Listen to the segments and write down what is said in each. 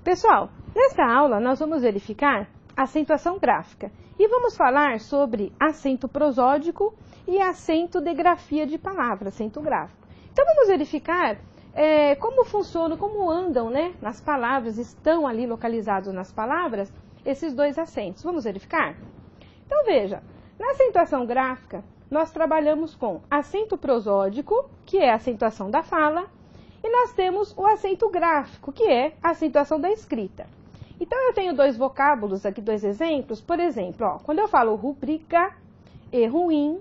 Pessoal, nesta aula nós vamos verificar a acentuação gráfica e vamos falar sobre acento prosódico e acento de grafia de palavra, acento gráfico. Então vamos verificar como funcionam, como andam, né, nas palavras, estão ali localizados nas palavras, esses dois acentos. Vamos verificar? Então veja, na acentuação gráfica nós trabalhamos com acento prosódico, que é a acentuação da fala, e nós temos o acento gráfico, que é a acentuação da escrita. Então, eu tenho dois vocábulos aqui, dois exemplos. Por exemplo, ó, quando eu falo rubrica e ruim,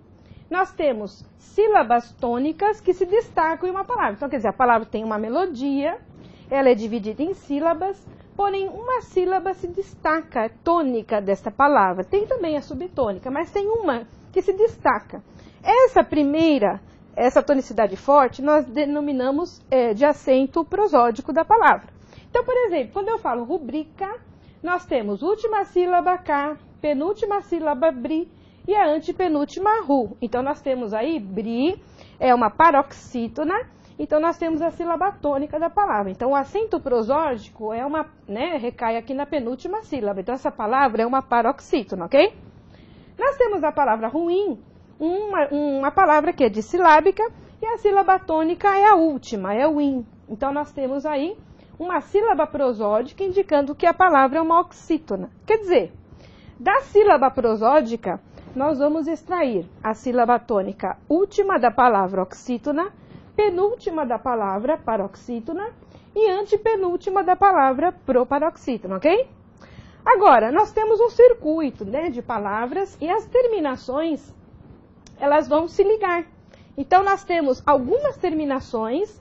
nós temos sílabas tônicas que se destacam em uma palavra. Então, quer dizer, a palavra tem uma melodia, ela é dividida em sílabas, porém, uma sílaba se destaca, é tônica desta palavra. Tem também a subtônica, mas tem uma que se destaca. Essa tonicidade forte, nós denominamos de acento prosódico da palavra. Então, por exemplo, quando eu falo rubrica, nós temos última sílaba K, penúltima sílaba BRI e a antepenúltima RU. Então, nós temos aí BRI, é uma paroxítona, então nós temos a sílaba tônica da palavra. Então, o acento prosódico recai aqui na penúltima sílaba. Então, essa palavra é uma paroxítona, ok? Nós temos a palavra ruim, uma palavra que é dissilábica, e a sílaba tônica é a última, é o in. Então, nós temos aí uma sílaba prosódica indicando que a palavra é uma oxítona. Quer dizer, da sílaba prosódica, nós vamos extrair a sílaba tônica última da palavra oxítona, penúltima da palavra paroxítona e antepenúltima da palavra proparoxítona, ok? Agora, nós temos um circuito, né, de palavras e as terminações, elas vão se ligar. Então, nós temos algumas terminações,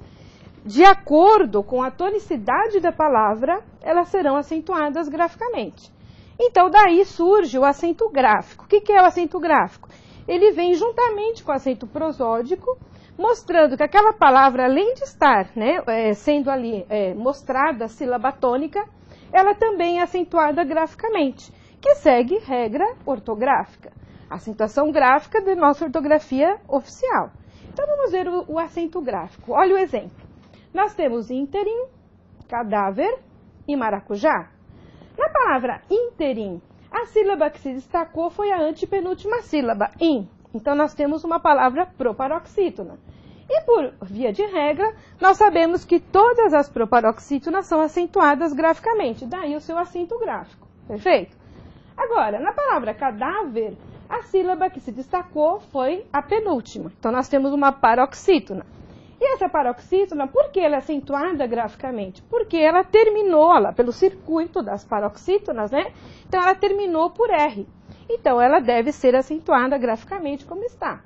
de acordo com a tonicidade da palavra, elas serão acentuadas graficamente. Então, daí surge o acento gráfico. O que é o acento gráfico? Ele vem juntamente com o acento prosódico, mostrando que aquela palavra, além de estar sendo ali mostrada a sílaba tônica, ela também é acentuada graficamente, que segue regra ortográfica. Acentuação gráfica da nossa ortografia oficial. Então, vamos ver o acento gráfico. Olha o exemplo. Nós temos ínterim, cadáver e maracujá. Na palavra ínterim, a sílaba que se destacou foi a antepenúltima sílaba, in. Então, nós temos uma palavra proparoxítona. E, por via de regra, nós sabemos que todas as proparoxítonas são acentuadas graficamente. Daí o seu acento gráfico. Perfeito? Agora, na palavra cadáver, a sílaba que se destacou foi a penúltima. Então, nós temos uma paroxítona. E essa paroxítona, por que ela é acentuada graficamente? Porque ela terminou pelo circuito das paroxítonas, né? Então, ela terminou por R. Então, ela deve ser acentuada graficamente como está.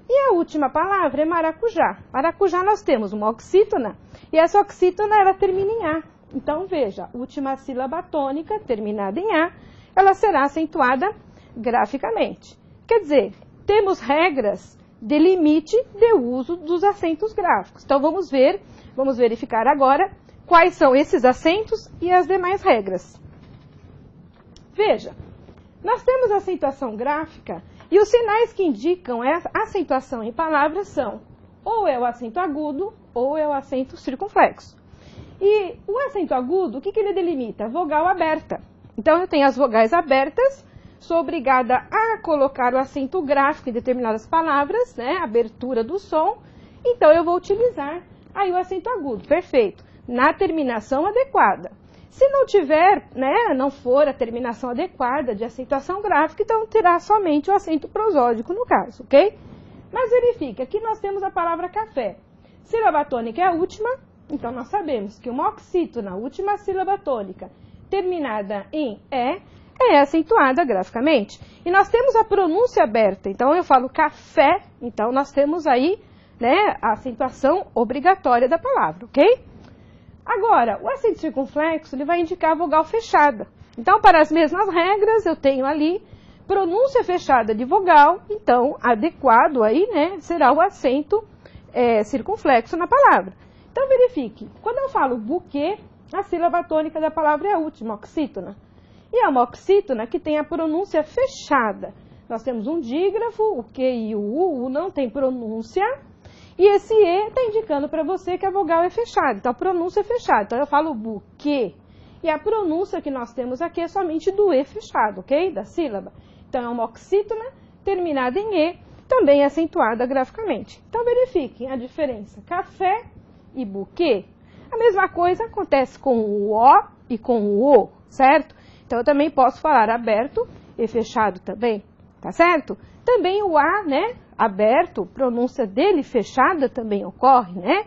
E a última palavra é maracujá. Maracujá nós temos uma oxítona, e essa oxítona ela termina em A. Então, veja, última sílaba tônica, terminada em A, ela será acentuada graficamente. Quer dizer, temos regras de limite de uso dos acentos gráficos. Então, vamos verificar agora quais são esses acentos e as demais regras. Veja, nós temos a acentuação gráfica e os sinais que indicam essa acentuação em palavras são ou é o acento agudo ou é o acento circunflexo. E o acento agudo, o que ele delimita? Vogal aberta. Então, eu tenho as vogais abertas, sou obrigada a colocar o acento gráfico em determinadas palavras, né, abertura do som, então eu vou utilizar aí o acento agudo, perfeito, na terminação adequada. Se não tiver, não for a terminação adequada de acentuação gráfica, então terá somente o acento prosódico no caso, ok? Mas verifique, aqui nós temos a palavra café. Sílaba tônica é a última, então nós sabemos que uma oxítona, última sílaba tônica, terminada em é acentuada graficamente. E nós temos a pronúncia aberta, então eu falo café, então nós temos aí a acentuação obrigatória da palavra, ok? Agora, o acento circunflexo ele vai indicar a vogal fechada. Então, para as mesmas regras, eu tenho ali pronúncia fechada de vogal, então, adequado aí, será o acento circunflexo na palavra. Então, verifique, quando eu falo buquê, a sílaba tônica da palavra é a última, oxítona. E é uma oxítona que tem a pronúncia fechada. Nós temos um dígrafo, o Q e o U não tem pronúncia, e esse E está indicando para você que a vogal é fechada, então a pronúncia é fechada. Então eu falo buquê. E a pronúncia que nós temos aqui é somente do E fechado, ok? Da sílaba. Então, é uma oxítona terminada em E, também acentuada graficamente. Então, verifiquem a diferença. Café e buquê. A mesma coisa acontece com o O e com o O, certo? Então, eu também posso falar aberto e fechado também, tá certo? Também o A, né, aberto, pronúncia dele fechada também ocorre, né?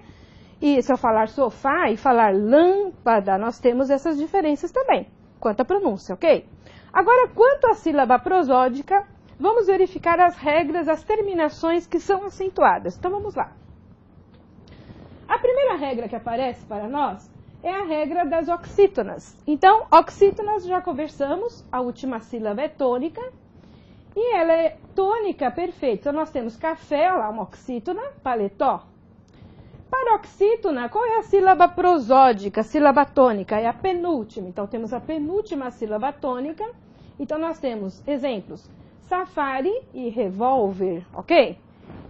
E se eu falar sofá e falar lâmpada, nós temos essas diferenças também, quanto à pronúncia, ok? Agora, quanto à sílaba prosódica, vamos verificar as regras, as terminações que são acentuadas. Então, vamos lá. A primeira regra que aparece para nós é a regra das oxítonas. Então, oxítonas já conversamos, a última sílaba é tônica, e ela é tônica perfeita. Então, nós temos café, lá uma oxítona, paletó. Paroxítona, qual é a sílaba prosódica, sílaba tônica? É a penúltima. Então, temos a penúltima sílaba tônica. Então, nós temos exemplos, safari e revólver, ok?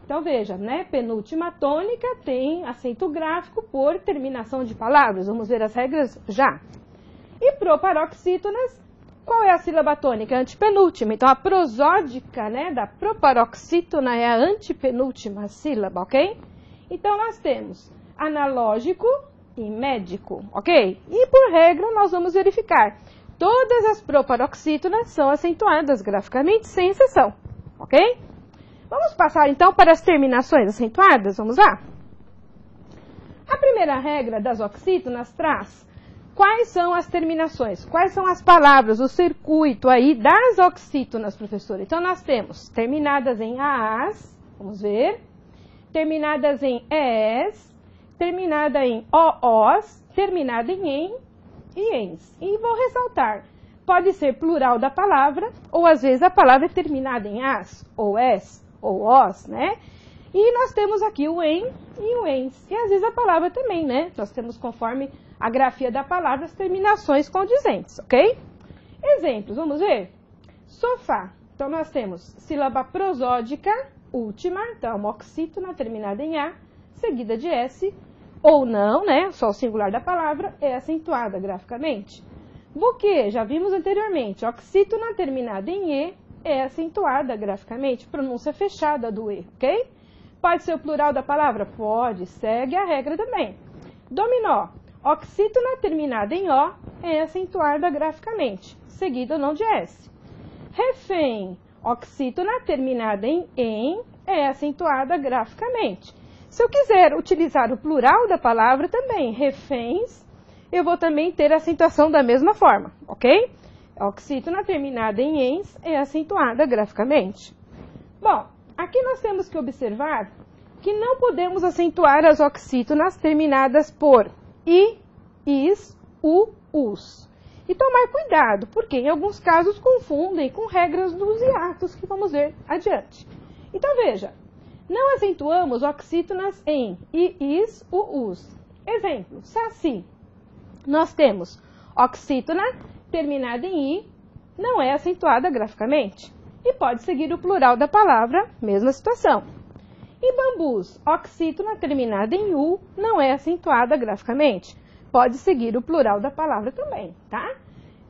Então, veja, né? Penúltima tônica tem acento gráfico por terminação de palavras. Vamos ver as regras já. E proparoxítonas, qual é a sílaba tônica? Antepenúltima. Então, a prosódica, né, da proparoxítona é a antepenúltima sílaba, ok? Então, nós temos analógico e médico, ok? E, por regra, nós vamos verificar. Todas as proparoxítonas são acentuadas graficamente, sem exceção, ok? Vamos passar, então, para as terminações acentuadas? Vamos lá? A primeira regra das oxítonas traz quais são as terminações, quais são as palavras, o circuito aí das oxítonas, professor. Então, nós temos terminadas em AAs, vamos ver, terminadas em ES, terminada em OOs, terminada em e ENS. E vou ressaltar, pode ser plural da palavra, ou às vezes a palavra é terminada em AS, ou ES, ou OS, né? E nós temos aqui o EN e o ENS. E às vezes a palavra também, né? Nós temos, conforme a grafia da palavra, as terminações condizentes, ok? Exemplos, vamos ver? Sofá. Então, nós temos sílaba prosódica, última, então, uma oxítona terminada em A, seguida de S, ou não, né? Só o singular da palavra é acentuada graficamente. Buquê, já vimos anteriormente, oxítona terminada em E é acentuada graficamente, pronúncia fechada do E, ok? Pode ser o plural da palavra? Pode, segue a regra também. Dominó, oxítona terminada em O é acentuada graficamente, seguida ou não de S. Refém, oxítona terminada em EN é acentuada graficamente. Se eu quiser utilizar o plural da palavra também, reféns, eu vou também ter a acentuação da mesma forma, ok? A oxítona terminada em ENS é acentuada graficamente. Bom, aqui nós temos que observar que não podemos acentuar as oxítonas terminadas por I, IS, U, US. E tomar cuidado, porque em alguns casos confundem com regras dos hiatos que vamos ver adiante. Então, veja. Não acentuamos oxítonas em I, IS, U, US. Exemplo, saci. Nós temos oxítona terminada em I, não é acentuada graficamente. E pode seguir o plural da palavra, mesma situação. Em bambus, oxítona terminada em U, não é acentuada graficamente. Pode seguir o plural da palavra também, tá?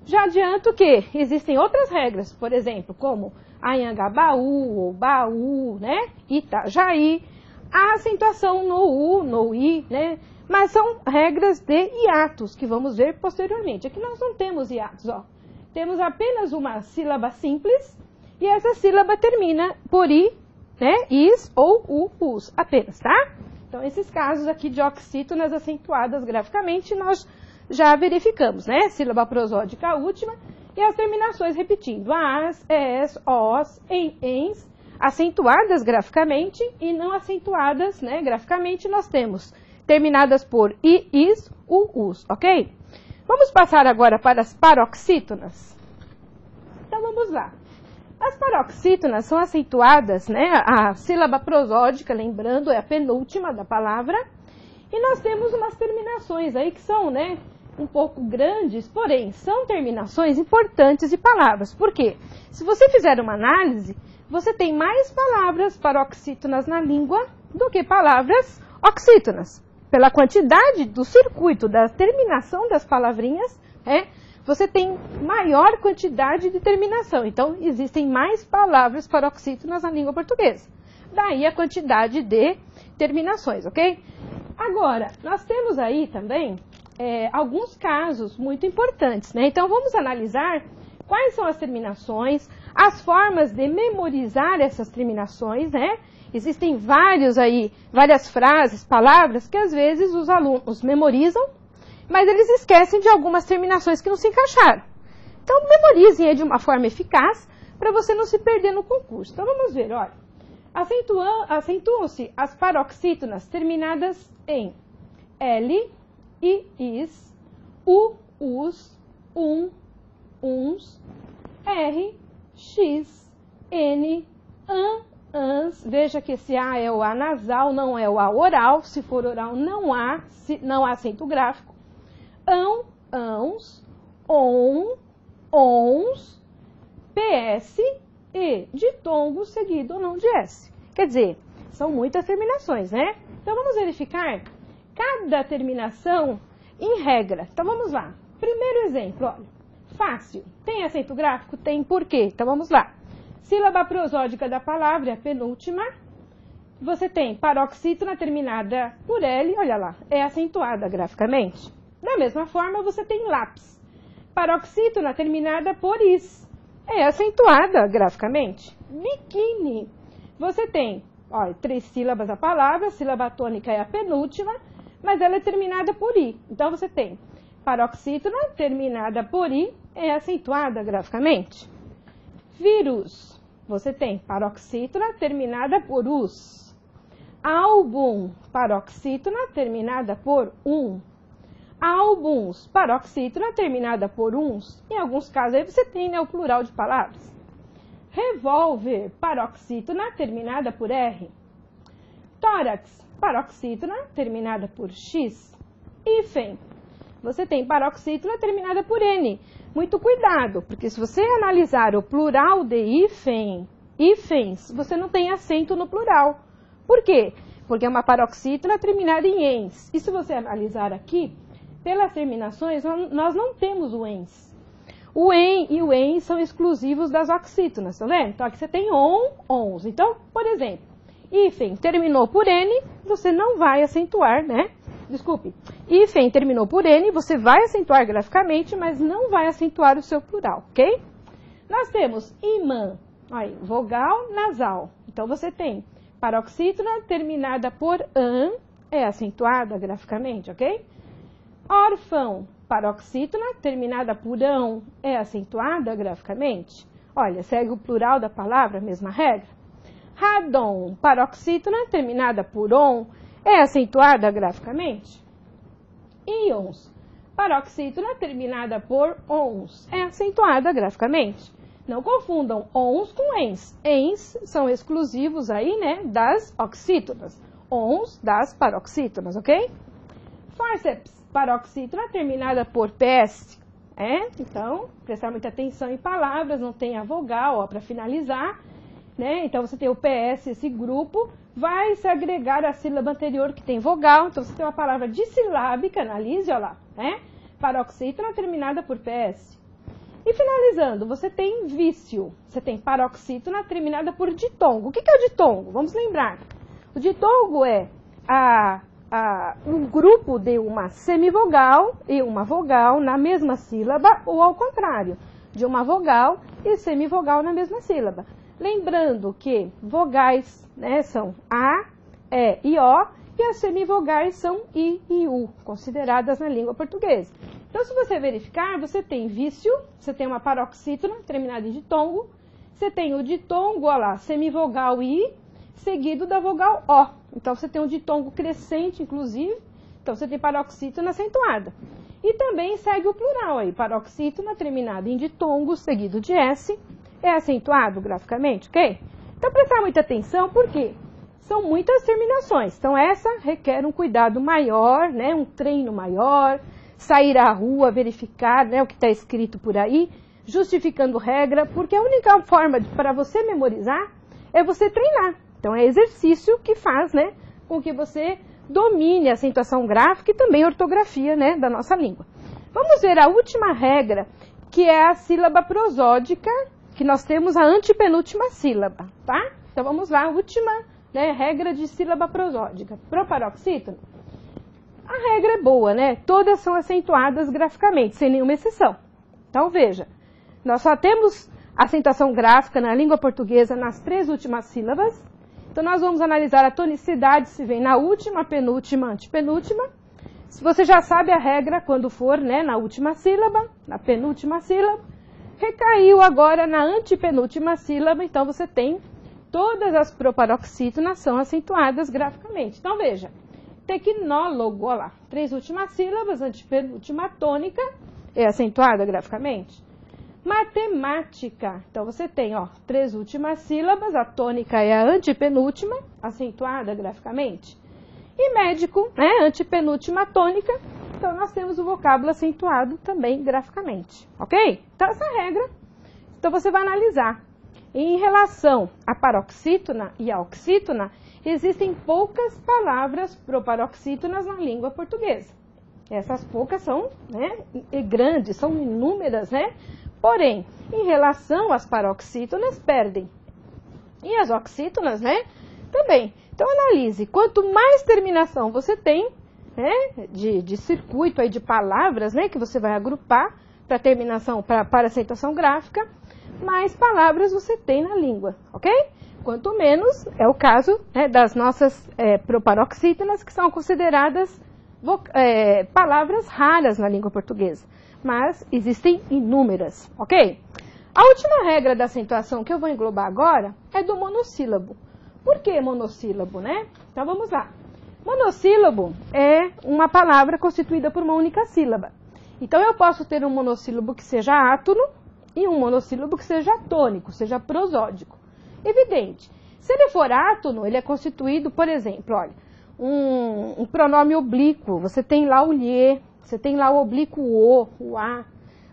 Já adianto que existem outras regras, por exemplo, como Anhangabaú ou Baú, né? Itajaí, a acentuação no U, no I, né? Mas são regras de hiatos que vamos ver posteriormente. Aqui nós não temos hiatos, ó. Temos apenas uma sílaba simples e essa sílaba termina por I, né? Is ou U, US, apenas, tá? Então, esses casos aqui de oxítonas acentuadas graficamente, nós já verificamos, né? Sílaba prosódica última e as terminações repetindo. As, es, os, ens, acentuadas graficamente e não acentuadas, né? Graficamente nós temos terminadas por i, is, u, us, ok? Vamos passar agora para as paroxítonas. Então, vamos lá. As paroxítonas são acentuadas, né? A sílaba prosódica, lembrando, é a penúltima da palavra. E nós temos umas terminações aí que são, né, um pouco grandes, porém, são terminações importantes de palavras. Por quê? Se você fizer uma análise, você tem mais palavras paroxítonas na língua do que palavras oxítonas. Pela quantidade do circuito da terminação das palavrinhas, você tem maior quantidade de terminação. Então, existem mais palavras paroxítonas na língua portuguesa. Daí a quantidade de terminações, ok? Agora, nós temos aí também alguns casos muito importantes, né? Então, vamos analisar quais são as terminações, as formas de memorizar essas terminações, né? Existem várias frases, palavras que às vezes os alunos memorizam, mas eles esquecem de algumas terminações que não se encaixaram. Então, memorizem de uma forma eficaz para você não se perder no concurso. Então, vamos ver, olha. Acentuam-se as paroxítonas terminadas em L, I, is, U, us, uns, R, x, N, ans. Veja que esse A é o A nasal, não é o A oral. Se for oral, não há acento gráfico. Ãos, ons, PS e ditongo seguido ou não de S. Quer dizer, são muitas terminações, né? Então, vamos verificar cada terminação em regra. Então, vamos lá. Primeiro exemplo, olha. Fácil. Tem acento gráfico? Tem. Por quê? Então, vamos lá. Sílaba prosódica da palavra, a penúltima. Você tem paroxítona terminada por L, olha lá, é acentuada graficamente. Da mesma forma, você tem lápis. Paroxítona terminada por is, é acentuada graficamente. Biquíni. Você tem, olha, 3 sílabas a palavra, a sílaba tônica é a penúltima, mas ela é terminada por i. Então, você tem paroxítona terminada por i, é acentuada graficamente. Vírus. Você tem paroxítona terminada por us. Álbum. Paroxítona terminada por álbuns, paroxítona terminada por uns. Em alguns casos aí você tem, né, o plural de palavras. Revólver, paroxítona terminada por R. Tórax, paroxítona terminada por X. Hífen, você tem paroxítona terminada por N. Muito cuidado, porque se você analisar o plural de hífens, você não tem acento no plural. Por quê? Porque é uma paroxítona terminada em ens. E se você analisar aqui, pelas terminações, nós não temos o ens. O en e o en são exclusivos das oxítonas, tá vendo? Então, aqui você tem ons. Então, por exemplo, hífen terminou por N, você não vai acentuar, né? Desculpe. Hífen terminou por N, você vai acentuar graficamente, mas não vai acentuar o seu plural, ok? Nós temos imã, aí, vogal nasal. Então, você tem paroxítona terminada por an, é acentuada graficamente, ok? Órfão, paroxítona terminada por ão, é acentuada graficamente? Olha, segue o plural da palavra, mesma regra. Radon, paroxítona terminada por on, é acentuada graficamente? Íons, paroxítona terminada por ons, é acentuada graficamente? Não confundam ons com ens. Ens são exclusivos aí, né, das oxítonas. Ons das paroxítonas, ok? Fórceps, paroxítona terminada por PS. Então, prestar muita atenção em palavras, não tem a vogal, para finalizar, né? Então, você tem o PS, esse grupo, vai se agregar à sílaba anterior que tem vogal. Então, você tem uma palavra dissilábica, analise, olha lá, né? Paroxítona terminada por PS. E finalizando, você tem vício, você tem paroxítona terminada por ditongo. O que é o ditongo? Vamos lembrar. O ditongo é um grupo de uma semivogal e uma vogal na mesma sílaba, ou ao contrário, de uma vogal e semivogal na mesma sílaba. Lembrando que vogais, né, são A, E e O, e as semivogais são I e U, consideradas na língua portuguesa. Então, se você verificar, você tem vício, você tem uma paroxítona terminada em ditongo, você tem o ditongo, olha lá, semivogal I, seguido da vogal O. Então, você tem um ditongo crescente, inclusive. Então, você tem paroxítona acentuada. E também segue o plural aí. Paroxítona terminada em ditongo, seguido de S. É acentuado graficamente, ok? Então, prestar muita atenção, por quê? São muitas terminações. Então, essa requer um cuidado maior, né? Um treino maior. Sair à rua, verificar, né, o que está escrito por aí. Justificando regra. Porque a única forma para você memorizar é você treinar. Então, é exercício que faz, né, com que você domine a acentuação gráfica e também a ortografia, né, da nossa língua. Vamos ver a última regra, que é a sílaba prosódica, que nós temos a antepenúltima sílaba, tá? Então vamos lá, a última, né, regra de sílaba prosódica. Proparoxítono. A regra é boa, né? Todas são acentuadas graficamente, sem nenhuma exceção. Então veja, nós só temos acentuação gráfica na língua portuguesa nas 3 últimas sílabas. Então nós vamos analisar a tonicidade se vem na última, penúltima, antepenúltima. Se você já sabe a regra, quando for, né, na última sílaba, na penúltima sílaba, recaiu agora na antepenúltima sílaba, então você tem todas as proparoxítonas são acentuadas graficamente. Então veja, tecnólogo, olha lá, 3 últimas sílabas, antepenúltima tônica é acentuada graficamente. Matemática, então você tem, ó, 3 últimas sílabas, a tônica é a antepenúltima, acentuada graficamente. E médico, né, antepenúltima tônica, então nós temos o vocábulo acentuado também graficamente, ok? Então essa regra, então você vai analisar. Em relação à paroxítona e à oxítona, existem poucas palavras proparoxítonas na língua portuguesa. Essas poucas são, né, grandes, são inúmeras, né? Porém, em relação às paroxítonas, perdem. E as oxítonas, né, também. Então, analise. Quanto mais terminação você tem, né, de circuito, aí, de palavras, né, que você vai agrupar para terminação, para acentuação gráfica, mais palavras você tem na língua, ok? Quanto menos, é o caso, né, das nossas proparoxítonas, que são consideradas palavras raras na língua portuguesa. Mas existem inúmeras, ok? A última regra da acentuação que eu vou englobar agora é do monossílabo. Por que monossílabo, né? Então vamos lá. Monossílabo é uma palavra constituída por uma única sílaba. Então eu posso ter um monossílabo que seja átono e um monossílabo que seja tônico, seja prosódico. Evidente. Se ele for átono, ele é constituído, por exemplo, olha, um pronome oblíquo. Você tem lá o lhe, você tem lá o oblíquo o a.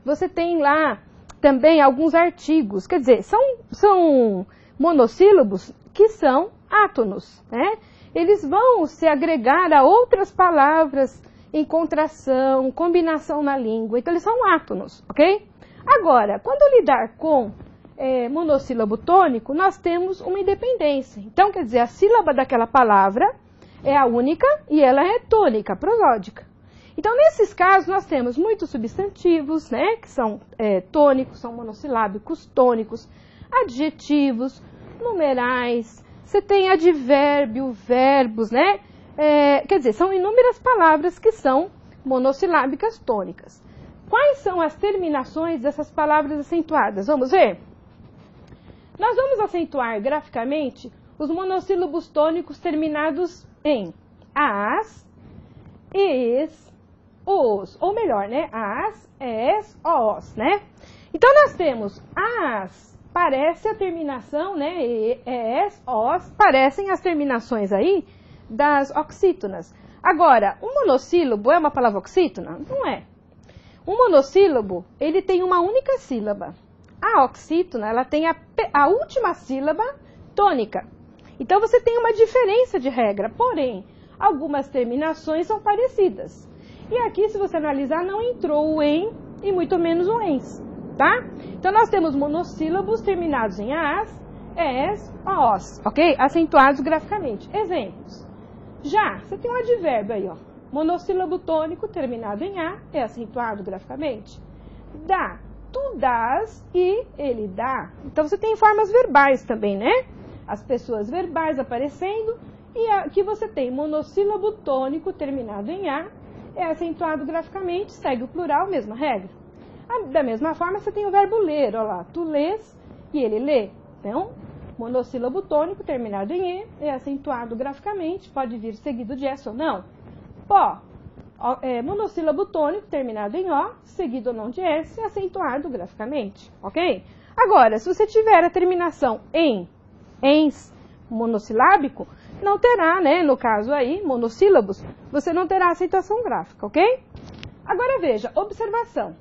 Você tem lá também alguns artigos. Quer dizer, são monossílabos que são átonos, né? Eles vão se agregar a outras palavras em contração, combinação na língua. Então, eles são átonos, ok? Agora, quando lidar com monossílabo tônico, nós temos uma independência. Então, quer dizer, a sílaba daquela palavra é a única e ela é tônica, prosódica. Então, nesses casos, nós temos muitos substantivos, né, que são tônicos, são monossilábicos tônicos, adjetivos, numerais, você tem advérbio, verbos, né? Quer dizer, são inúmeras palavras que são monossilábicas tônicas. Quais são as terminações dessas palavras acentuadas? Vamos ver? Nós vamos acentuar graficamente os monossílabos tônicos terminados em as, es, os, ou melhor, né? As, es, os, né? Então, nós temos as, parece a terminação, né? Es, os, parecem as terminações aí das oxítonas. Agora, um monossílabo é uma palavra oxítona? Não é. Um monossílabo, ele tem uma única sílaba. A oxítona, ela tem a última sílaba tônica. Então, você tem uma diferença de regra, porém, algumas terminações são parecidas. E aqui, se você analisar, não entrou o em e muito menos o ens, tá? Então, nós temos monossílabos terminados em as, es, os, ok? Acentuados graficamente. Exemplos. Já, você tem um advérbio aí, ó. Monossílabo tônico terminado em a é acentuado graficamente. Dá, tu dás e ele dá. Então, você tem formas verbais também, né? As pessoas verbais aparecendo. E aqui você tem monossílabo tônico terminado em a, é acentuado graficamente, segue o plural, mesma regra. Da mesma forma, você tem o verbo ler, olha lá, tu lês e ele lê. Então, monossílabo tônico terminado em e, é acentuado graficamente, pode vir seguido de s ou não. Pó, monossílabo tônico terminado em o, seguido ou não de s, é acentuado graficamente, ok? Agora, se você tiver a terminação em, ens, monossilábico, não terá, né, no caso aí, monossílabos, você não terá acentuação gráfica, ok? Agora veja, observação.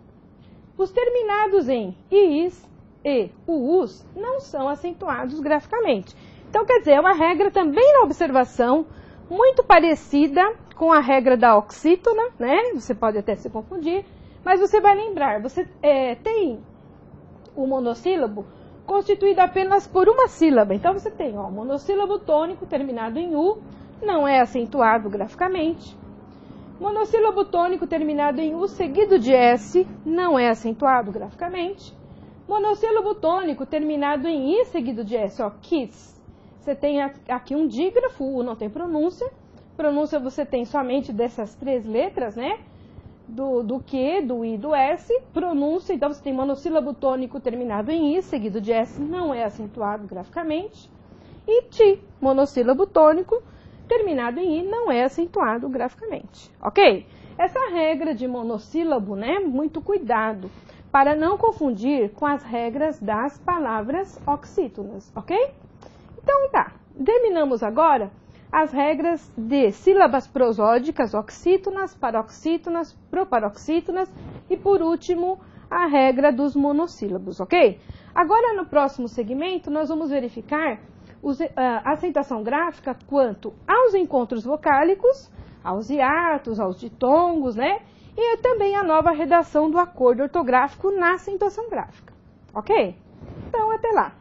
Os terminados em is e us não são acentuados graficamente. Então, quer dizer, é uma regra também na observação, muito parecida com a regra da oxítona, né? Você pode até se confundir, Mas você vai lembrar, você tem o monossílabo constituído apenas por uma sílaba. Então você tem o monossílabo tônico terminado em U, não é acentuado graficamente. Monossílabo tônico terminado em U seguido de S, não é acentuado graficamente. Monossílabo tônico terminado em I seguido de S, ó, kiss. Você tem aqui um dígrafo, U não tem pronúncia. Pronúncia você tem somente dessas 3 letras, né? Do Q, do I, do S. Pronúncia, então você tem monossílabo tônico terminado em I seguido de S, não é acentuado graficamente. E ti, monossílabo tônico terminado em I, não é acentuado graficamente, ok? Essa regra de monossílabo, né? Muito cuidado para não confundir com as regras das palavras oxítonas, ok? Então tá, terminamos agora as regras de sílabas prosódicas oxítonas, paroxítonas, proparoxítonas e, por último, a regra dos monossílabos, ok? Agora, no próximo segmento, nós vamos verificar a acentuação gráfica quanto aos encontros vocálicos, aos hiatos, aos ditongos, né? E também a nova redação do acordo ortográfico na acentuação gráfica, ok? Então, até lá!